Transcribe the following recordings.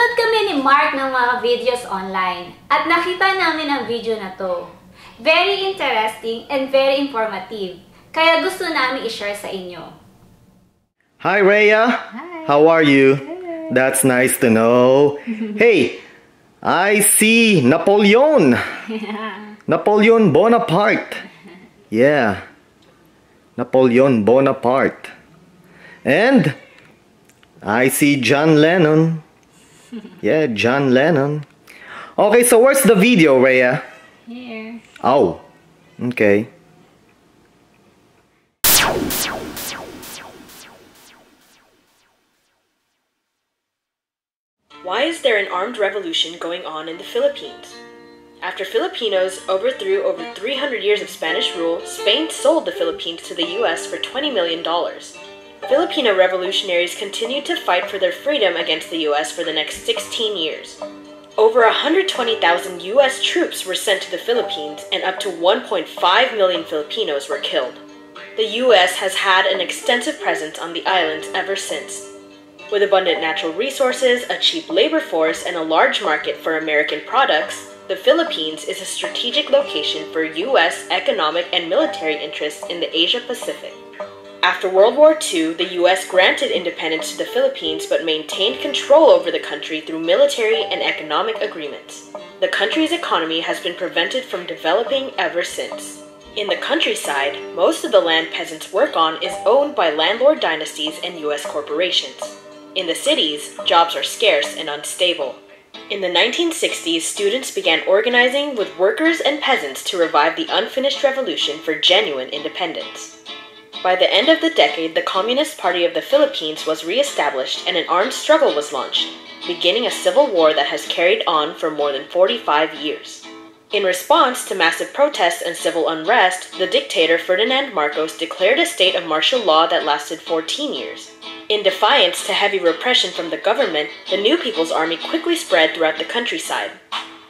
Nanonood kami ni Mark ng mga videos online at nakita namin ang video na to. Very interesting and very informative. Kaya gusto namin i-share sa inyo. Hi Rhea. Hi. How are you? Good. That's nice to know. Hey, I see Napoleon. Napoleon Bonaparte. Yeah. Napoleon Bonaparte. And I see John Lennon. Yeah, John Lennon. Okay, so where's the video, Rhea? Here. Oh, okay. Why is there an armed revolution going on in the Philippines? After Filipinos overthrew over 300 years of Spanish rule, Spain sold the Philippines to the US for $20 million. Filipino revolutionaries continued to fight for their freedom against the US for the next 16 years. Over 120,000 US troops were sent to the Philippines and up to 1.5 million Filipinos were killed. The US has had an extensive presence on the islands ever since. With abundant natural resources, a cheap labor force, and a large market for American products, the Philippines is a strategic location for US economic and military interests in the Asia-Pacific. After World War II, the US granted independence to the Philippines but maintained control over the country through military and economic agreements. The country's economy has been prevented from developing ever since. In the countryside, most of the land peasants work on is owned by landlord dynasties and US corporations. In the cities, jobs are scarce and unstable. In the 1960s, students began organizing with workers and peasants to revive the unfinished revolution for genuine independence. By the end of the decade, the Communist Party of the Philippines was re-established and an armed struggle was launched, beginning a civil war that has carried on for more than 45 years. In response to massive protests and civil unrest, the dictator Ferdinand Marcos declared a state of martial law that lasted 14 years. In defiance to heavy repression from the government, the New People's Army quickly spread throughout the countryside.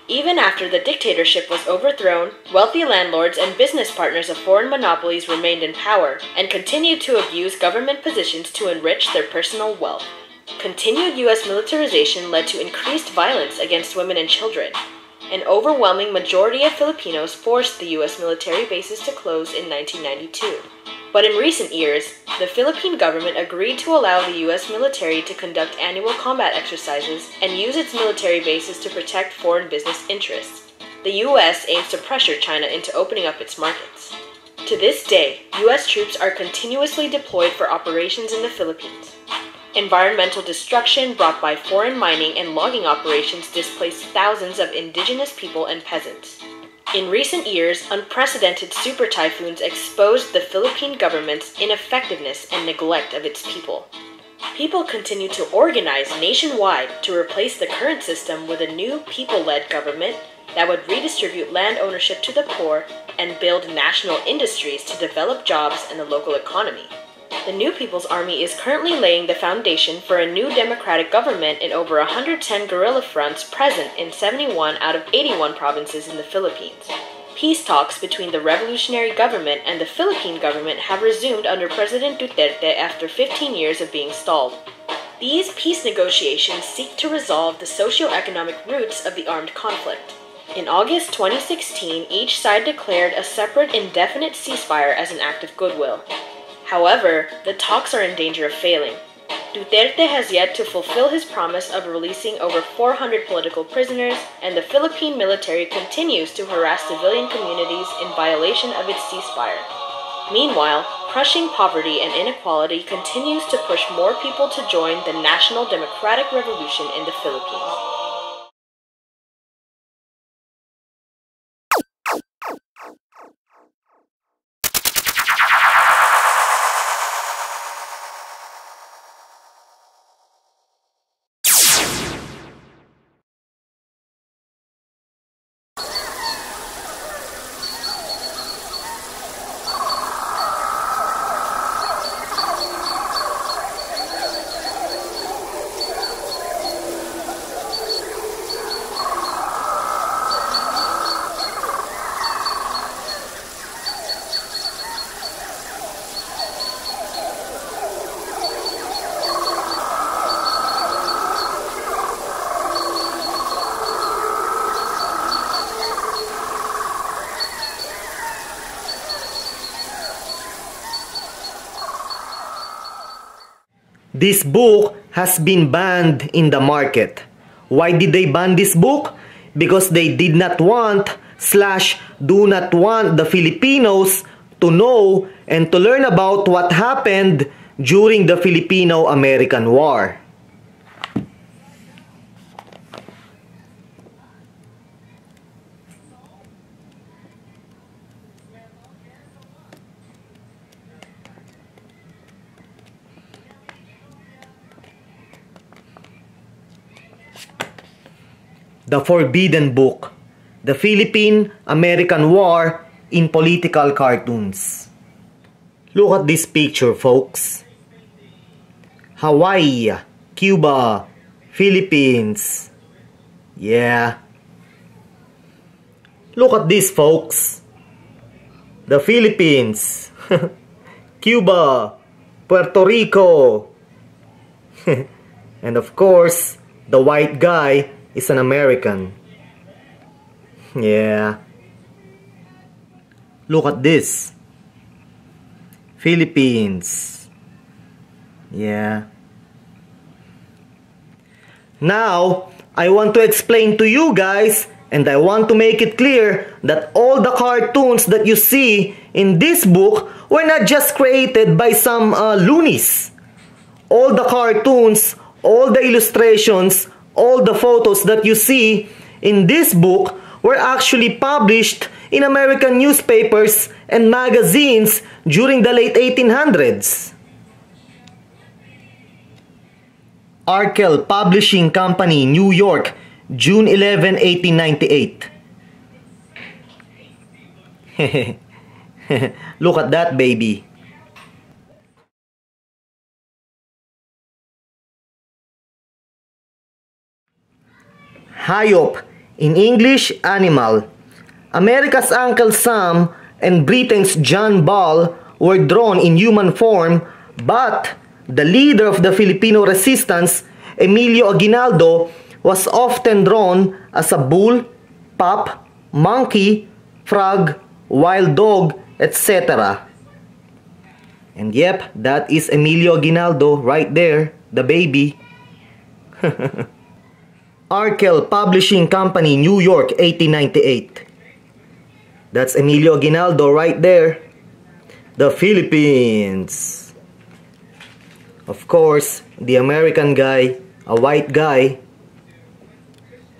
Even after the dictatorship was overthrown, wealthy landlords and business partners of foreign monopolies remained in power and continued to abuse government positions to enrich their personal wealth. Continued U.S. militarization led to increased violence against women and children. An overwhelming majority of Filipinos forced the U.S. military bases to close in 1992. But in recent years, the Philippine government agreed to allow the U.S. military to conduct annual combat exercises and use its military bases to protect foreign business interests. The U.S. aims to pressure China into opening up its markets. To this day, U.S. troops are continuously deployed for operations in the Philippines. Environmental destruction brought by foreign mining and logging operations displaced thousands of indigenous people and peasants. In recent years, unprecedented super typhoons exposed the Philippine government's ineffectiveness and neglect of its people. People continue to organize nationwide to replace the current system with a new people-led government that would redistribute land ownership to the poor and build national industries to develop jobs and the local economy. The New People's Army is currently laying the foundation for a new democratic government in over 110 guerrilla fronts present in 71 out of 81 provinces in the Philippines. Peace talks between the revolutionary government and the Philippine government have resumed under President Duterte after 15 years of being stalled. These peace negotiations seek to resolve the socio-economic roots of the armed conflict. In August 2016, each side declared a separate indefinite ceasefire as an act of goodwill. However, the talks are in danger of failing. Duterte has yet to fulfill his promise of releasing over 400 political prisoners, and the Philippine military continues to harass civilian communities in violation of its ceasefire. Meanwhile, crushing poverty and inequality continues to push more people to join the National Democratic Revolution in the Philippines. This book has been banned in the market. Why did they ban this book? Because they did not want / do not want the Filipinos to know and to learn about what happened during the Filipino-American War. The Forbidden Book, The Philippine-American War in Political Cartoons. Look at this picture, folks. Hawaii, Cuba, Philippines. Yeah. Look at this, folks. The Philippines, Cuba, Puerto Rico. And of course, the white guy is an American. Yeah. Look at this. Philippines. Yeah. Now, I want to explain to you guys, and I want to make it clear that all the cartoons that you see in this book were not just created by some loonies. All the cartoons, all the illustrations, all the photos that you see in this book were actually published in American newspapers and magazines during the late 1800s. Arkell Publishing Company, New York, June 11, 1898. Look at that, baby. Hayop, in English, animal. America's Uncle Sam and Britain's John Ball were drawn in human form, but the leader of the Filipino resistance, Emilio Aguinaldo, was often drawn as a bull, pup, monkey, frog, wild dog, etc. And yep, that is Emilio Aguinaldo right there, the baby. Arkell Publishing Company, New York, 1898. That's Emilio Aguinaldo right there. The Philippines. Of course, the American guy, a white guy.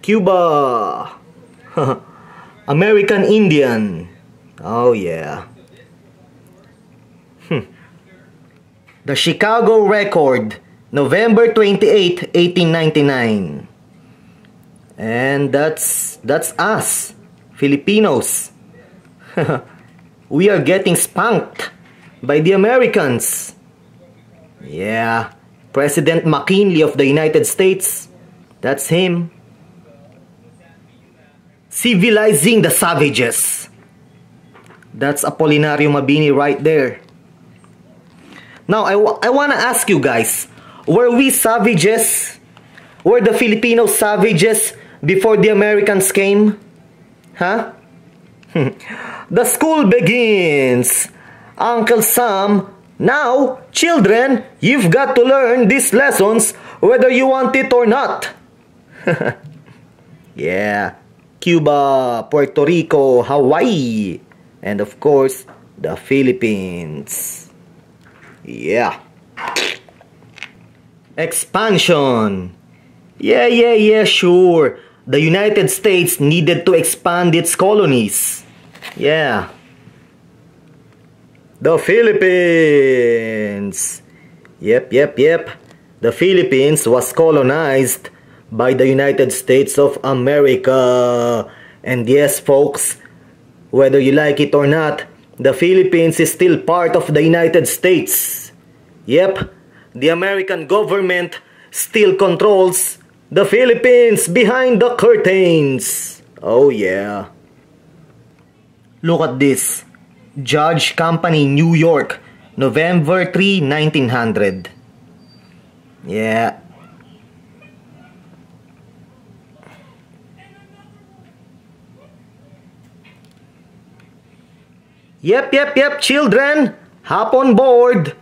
Cuba. American Indian. Oh yeah. The Chicago Record, November 28, 1899. And that's us, Filipinos. We are getting spanked by the Americans. Yeah, President McKinley of the United States, that's him. Civilizing the Savages. That's Apolinario Mabini right there. Now, I want to ask you guys, were we savages? Were the Filipino savages before the Americans came? Huh? The school begins. Uncle Sam, now, children, you've got to learn these lessons whether you want it or not. Yeah. Cuba, Puerto Rico, Hawaii, and of course, the Philippines. Yeah. Expansion. Yeah, sure. The United States needed to expand its colonies. Yeah. The Philippines. Yep. The Philippines was colonized by the United States of America. And yes, folks, whether you like it or not, the Philippines is still part of the United States. Yep, the American government still controls the Philippines behind the curtains. Oh yeah. Look at this. Judge Company, New York, November 3, 1900. Yeah. Yep, children. Hop on board.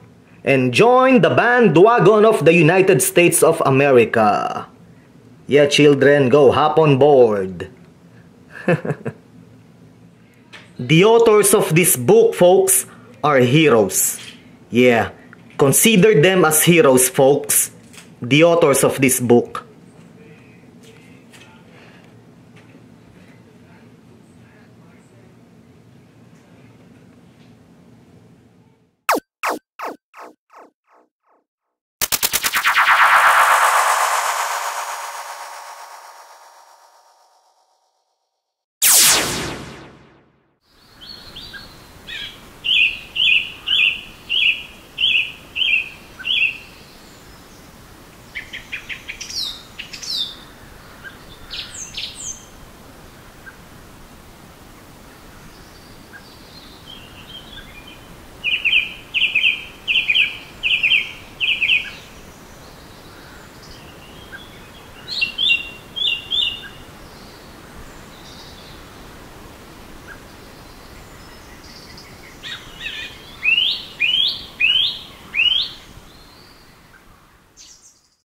and join the bandwagon of the United States of America. Yeah, children, go hop on board. The authors of this book, folks, are heroes. Yeah, consider them as heroes, folks. The authors of this book.